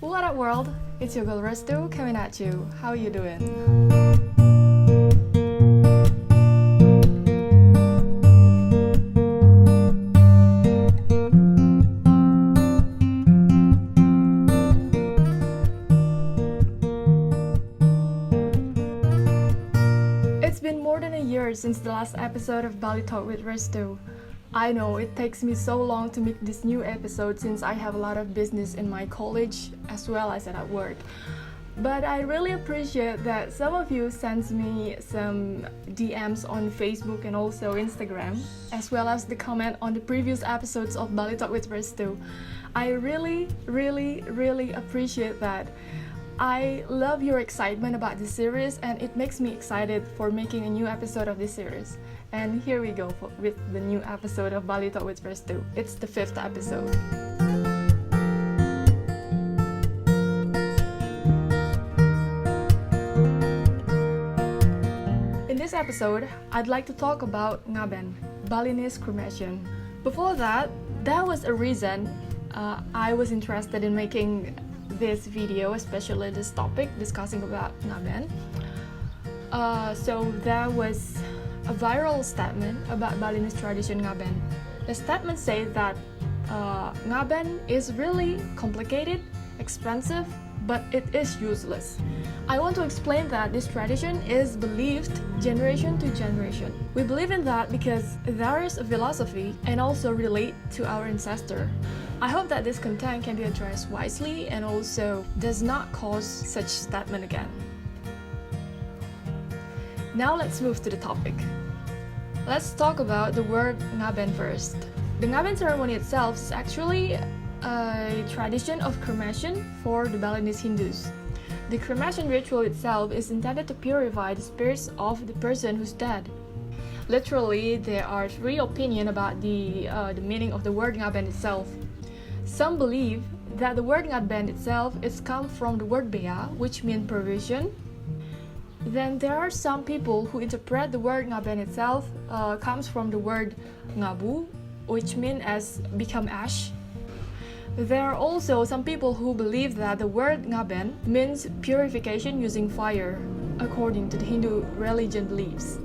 What up world? It's your girl Restu coming at you. How you doing? It's been more than a year since the last episode of Bali Talk with Restu. I know it takes me so long to make this new episode since I have a lot of business in my college as well as at work. But I really appreciate that some of you sends me some DMs on Facebook and also Instagram, as well as the comment on the previous episodes of Bali Talk with Restu. I really appreciate that. I love your excitement about this series and it makes me excited for making a new episode of this series. And here we go with the new episode of Bali Talk with Restu. It's the 5th episode. In this episode, I'd like to talk about Ngaben, Balinese cremation. Before that, there was a reason I was interested in making this video, especially this topic discussing about Ngaben. So there was a viral statement about Balinese tradition Ngaben. The statement says that Ngaben is really complicated, expensive, but it is useless. I want to explain that this tradition is believed generation to generation. We believe in that because there is a philosophy and also relate to our ancestor. I hope that this content can be addressed wisely and also does not cause such statement again. Now let's move to the topic. Let's talk about the word Ngaben first. The Ngaben ceremony itself is actually a tradition of cremation for the Balinese Hindus. The cremation ritual itself is intended to purify the spirits of the person who's dead. Literally, there are 3 opinions about the meaning of the word Ngaben itself. Some believe that the word Ngaben itself is come from the word bea, which means provision. Then there are some people who interpret the word Ngaben itself comes from the word ngabu, which means as become ash. There are also some people who believe that the word Ngaben means purification using fire, according to the Hindu religion beliefs.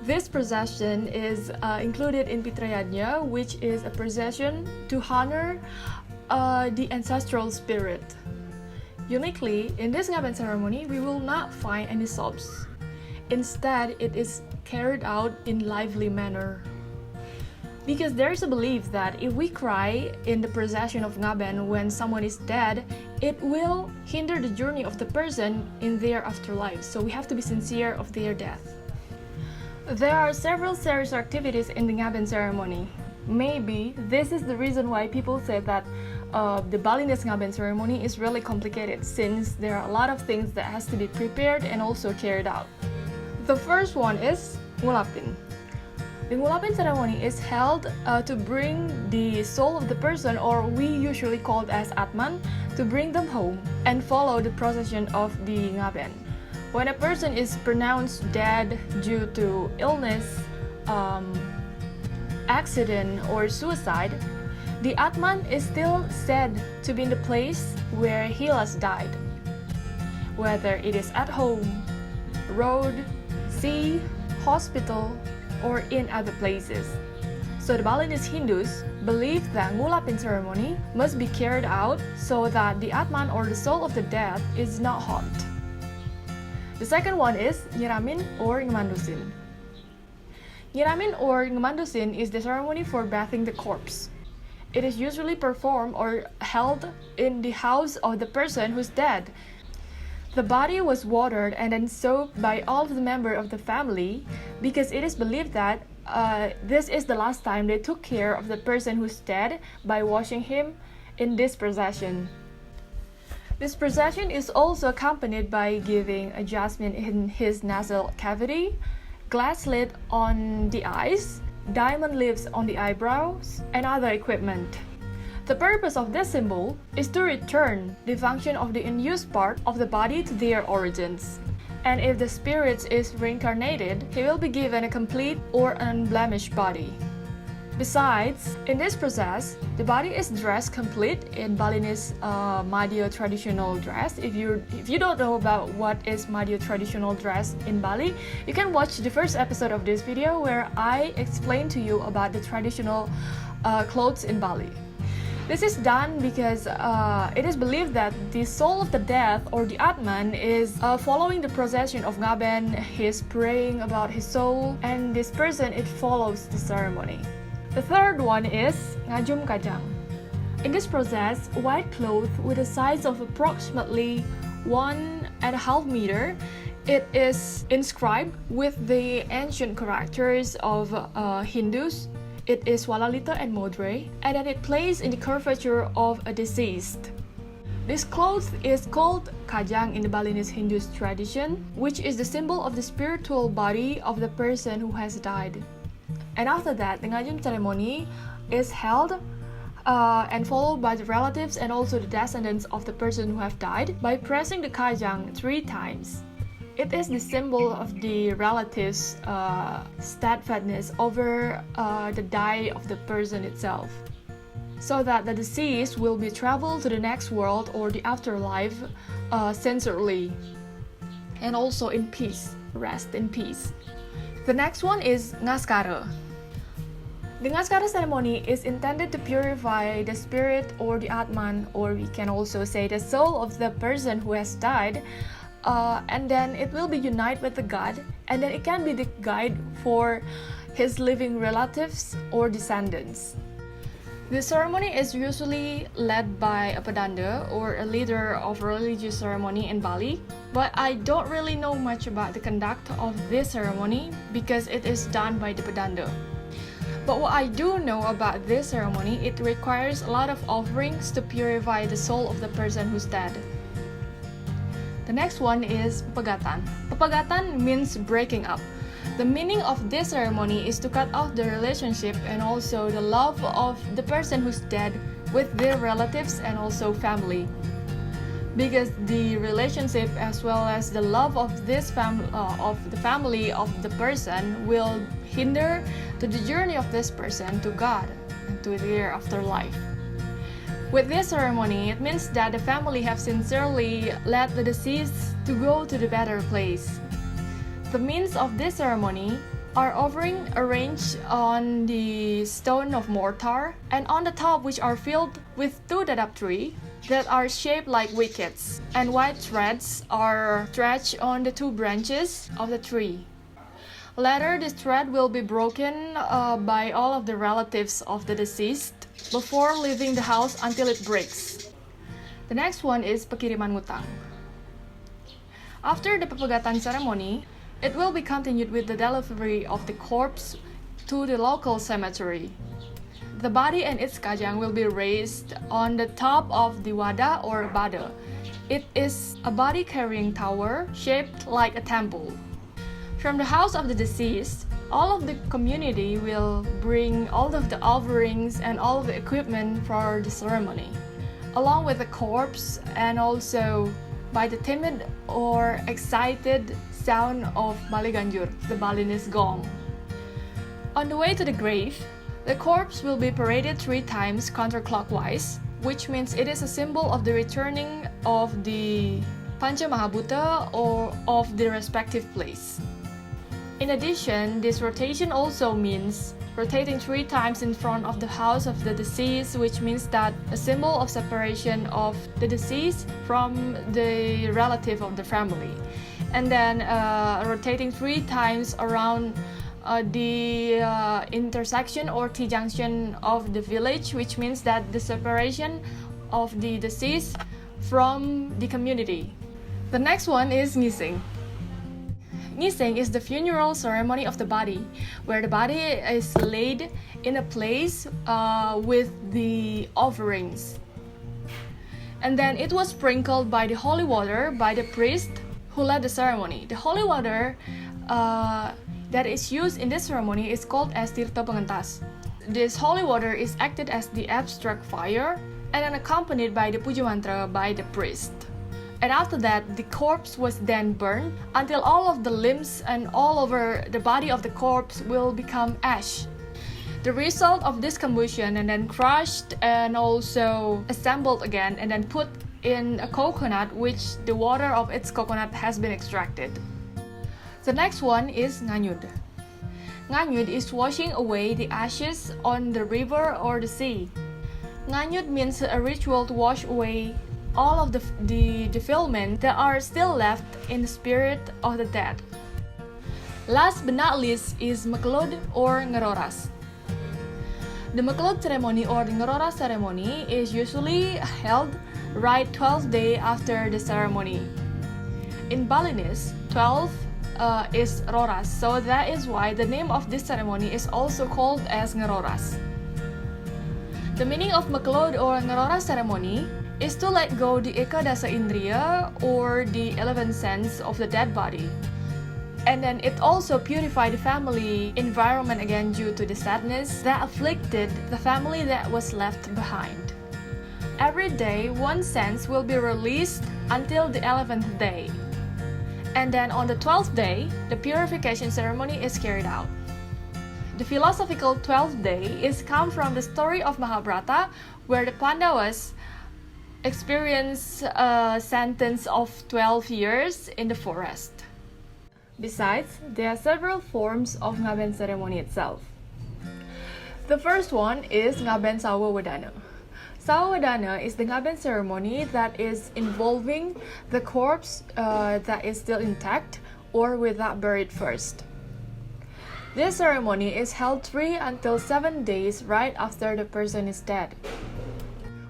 This procession is included in Pitrayadnya, which is a procession to honor the ancestral spirit. Uniquely, in this Ngaben ceremony, we will not find any sobs. Instead, it is carried out in lively manner. Because there is a belief that if we cry in the procession of Ngaben when someone is dead, it will hinder the journey of the person in their afterlife. So we have to be sincere of their death. There are several serious activities in the Ngaben ceremony. Maybe this is the reason why people say that the Balinese Ngaben ceremony is really complicated, since there are a lot of things that has to be prepared and also carried out. The first one is ngulapin. The ngulapin ceremony is held to bring the soul of the person, or we usually call it as atman, to bring them home and follow the procession of the Ngaben. When a person is pronounced dead due to illness, accident, or suicide, the Atman is still said to be in the place where he has died, whether it is at home, road, sea, hospital, or in other places. So the Balinese Hindus believe that ngulapin ceremony must be carried out so that the Atman or the soul of the dead is not harmed. The second one is nyiramin or ngemandusin. Nyiramin or ngemandusin is the ceremony for bathing the corpse. It is usually performed or held in the house of the person who's dead. The body was watered and then soaked by all of the members of the family because it is believed that this is the last time they took care of the person who's dead by washing him in this procession. This procession is also accompanied by giving adjustment in his nasal cavity, glass lid on the eyes, diamond leaves on the eyebrows, and other equipment. The purpose of this symbol is to return the function of the unused part of the body to their origins. And if the spirit is reincarnated, he will be given a complete or unblemished body. Besides, in this process, the body is dressed complete in Balinese Madhya traditional dress. If you don't know about what is Madhya traditional dress in Bali, you can watch the first episode of this video where I explain to you about the traditional clothes in Bali. This is done because it is believed that the soul of the dead or the Atman is following the procession of Ngaben. He's praying about his soul, and this person, it follows the ceremony. The third one is ngajum kajang. In this process, white cloth with a size of approximately 1.5 meter, it is inscribed with the ancient characters of Hindus. It is Walalita and Modre, and then it plays in the curvature of a deceased. This cloth is called kajang in the Balinese Hindu tradition, which is the symbol of the spiritual body of the person who has died. And after that, the ngajum ceremony is held and followed by the relatives and also the descendants of the person who have died by pressing the kajang 3 times. It is the symbol of the relatives' steadfastness over the die of the person itself, so that the deceased will be traveled to the next world or the afterlife sincerely and also in peace, rest in peace. The next one is nascar. The nascar ceremony is intended to purify the spirit or the Atman, or we can also say the soul of the person who has died, and then it will be united with the God, and then it can be the guide for his living relatives or descendants. The ceremony is usually led by a pedanda or a leader of a religious ceremony in Bali, but I don't really know much about the conduct of this ceremony because it is done by the pedanda. But what I do know about this ceremony, it requires a lot of offerings to purify the soul of the person who's dead. The next one is bogatan. Bogatan means breaking up. The meaning of this ceremony is to cut off the relationship and also the love of the person who's dead with their relatives and also family. Because the relationship as well as the love of this family of the person will hinder to the journey of this person to God and to their afterlife. With this ceremony, it means that the family have sincerely led the deceased to go to the better place. The means of this ceremony are offering arranged on the stone of mortar and on the top, which are filled with 2 dadap tree that are shaped like wickets, and white threads are stretched on the 2 branches of the tree. Later, this thread will be broken by all of the relatives of the deceased before leaving the house until it breaks. The next one is pakirimanutang. After the pepegatan ceremony, it will be continued with the delivery of the corpse to the local cemetery. The body and its kajang will be raised on the top of the wada or bada. It is a body carrying tower shaped like a temple. From the house of the deceased, all of the community will bring all of the offerings and all of the equipment for the ceremony, along with the corpse and also by the timid or excited sound of baliganjur, the Balinese gong. On the way to the grave, the corpse will be paraded 3 times counterclockwise, which means it is a symbol of the returning of the Pancha Mahabhuta or of the respective place. In addition, this rotation also means rotating 3 times in front of the house of the deceased, which means that a symbol of separation of the deceased from the relative of the family. And then rotating 3 times around the intersection or T-junction of the village, which means that the separation of the deceased from the community. The next one is nissen. Nissen is the funeral ceremony of the body, where the body is laid in a place with the offerings. And then it was sprinkled by the holy water by the priest who led the ceremony. The holy water that is used in this ceremony is called as tirta pengentas. This holy water is acted as the abstract fire and then accompanied by the puja mantra by the priest. And after that, the corpse was then burned until all of the limbs and all over the body of the corpse will become ash. The result of this combustion and then crushed and also assembled again and then put in a coconut which the water of its coconut has been extracted. The next one is nanyud. Nanyud is washing away the ashes on the river or the sea. Nanyud means a ritual to wash away all of the defilement that are still left in the spirit of the dead. Last but not least is mcleod or ngeroras. The mcleod ceremony or the ngeroras ceremony is usually held right 12th day after the ceremony. In Balinese, 12 is roras, so that is why the name of this ceremony is also called as ngeroras. The meaning of mcleod or ngeroras ceremony is to let go the ekadasa indriya or the 11 sense of the dead body. And then it also purified the family environment again due to the sadness that afflicted the family that was left behind. Every day, one sense will be released until the 11th day. And then on the 12th day, the purification ceremony is carried out. The philosophical 12th day is come from the story of Mahabharata, where the Pandavas experience a sentence of 12 years in the forest. Besides, there are several forms of Ngaben ceremony itself. The first one is Ngaben Sawawedana. Sawawedana is the Ngaben ceremony that is involving the corpse that is still intact or without buried first. This ceremony is held 3 until 7 days right after the person is dead.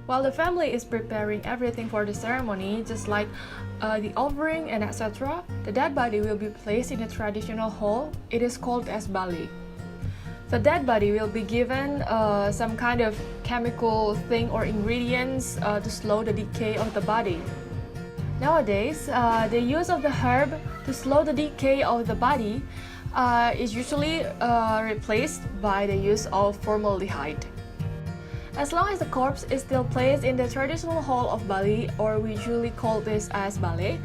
While the family is preparing everything for the ceremony, just like the offering and etc., the dead body will be placed in a traditional hall. It is called as Bali. The dead body will be given some kind of chemical thing or ingredients to slow the decay of the body. Nowadays, the use of the herb to slow the decay of the body is usually replaced by the use of formaldehyde. As long as the corpse is still placed in the traditional hall of Bali, or we usually call this as Bale,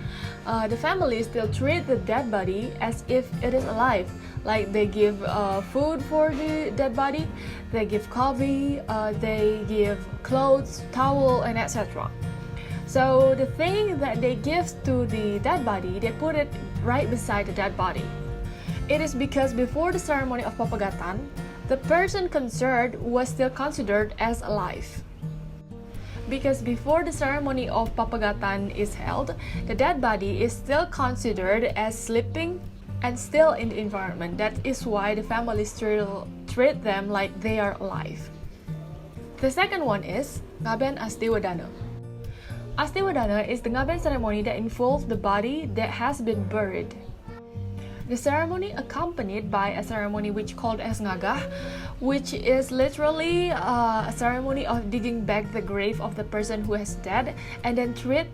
the family still treat the dead body as if it is alive. Like they give food for the dead body, they give coffee, they give clothes, towel, and etc. So the thing that they give to the dead body, they put it right beside the dead body. It is because before the ceremony of bogatan, the person concerned was still considered as alive. Because before the ceremony of bogatan is held, the dead body is still considered as sleeping and still in the environment. That is why the family still treat them like they are alive. The second one is Ngaben Astiwadana. Astiwadana is the Ngaben ceremony that involves the body that has been buried. The ceremony accompanied by a ceremony which called as ngagah, which is literally a ceremony of digging back the grave of the person who has died and then treat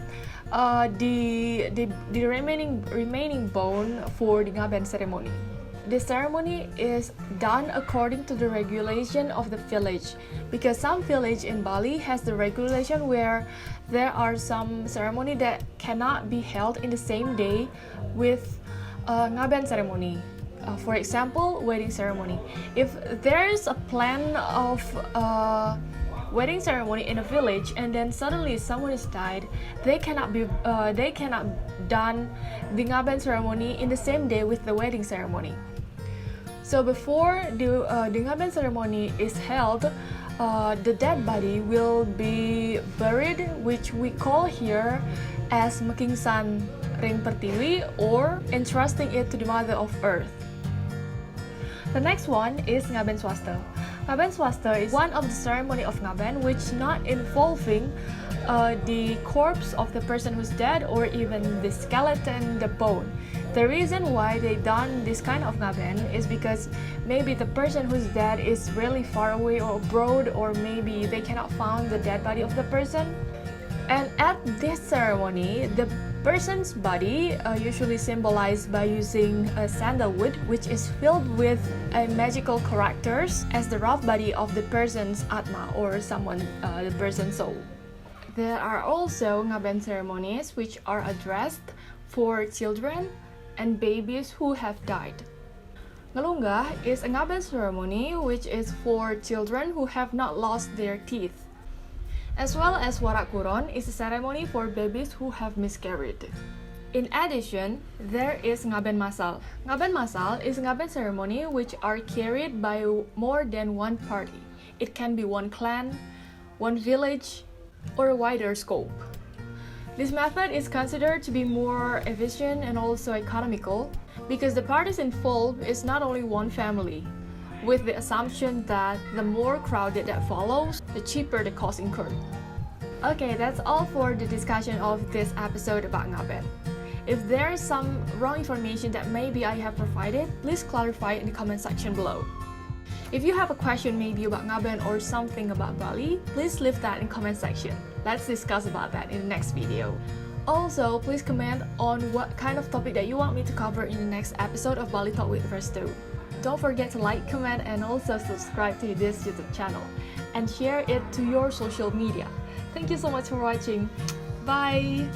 the remaining bone for the Ngaben ceremony. The ceremony is done according to the regulation of the village, because some village in Bali has the regulation where there are some ceremony that cannot be held in the same day with Ngaben ceremony. For example, wedding ceremony. If there is a plan of wedding ceremony in a village and then suddenly someone is died, they cannot done the Ngaben ceremony in the same day with the wedding ceremony. So before the Ngaben ceremony is held, the dead body will be buried, which we call here as mekingsan ring pertiwi, or entrusting it to the Mother of Earth. The next one is Ngaben Sasta. Ngaben Sasta is one of the ceremony of Ngaben which not involving the corpse of the person who's dead or even the skeleton, the bone. The reason why they done this kind of Ngaben is because maybe the person who's dead is really far away or abroad, or maybe they cannot find the dead body of the person. And at this ceremony, the person's body usually symbolized by using a sandalwood, which is filled with magical characters as the rough body of the person's atma or someone, the person's soul. There are also Ngaben ceremonies which are addressed for children and babies who have died. Ngalunggah is a Ngaben ceremony which is for children who have not lost their teeth. As well as Warak Kuron is a ceremony for babies who have miscarried. In addition, there is Ngaben Masal. Ngaben Masal is a Ngaben ceremony which are carried by more than one party. It can be one clan, one village, or a wider scope. This method is considered to be more efficient and also economical because the parties involved is not only one family, with the assumption that the more crowded that follows, the cheaper the cost incurred. Okay, that's all for the discussion of this episode about Ngaben. If there is some wrong information that maybe I have provided, please clarify it in the comment section below. If you have a question maybe about Ngaben or something about Bali, please leave that in comment section. Let's discuss about that in the next video. Also, please comment on what kind of topic that you want me to cover in the next episode of Bali Talk with Restu. Don't forget to like, comment, and also subscribe to this YouTube channel and share it to your social media. Thank you so much for watching. Bye!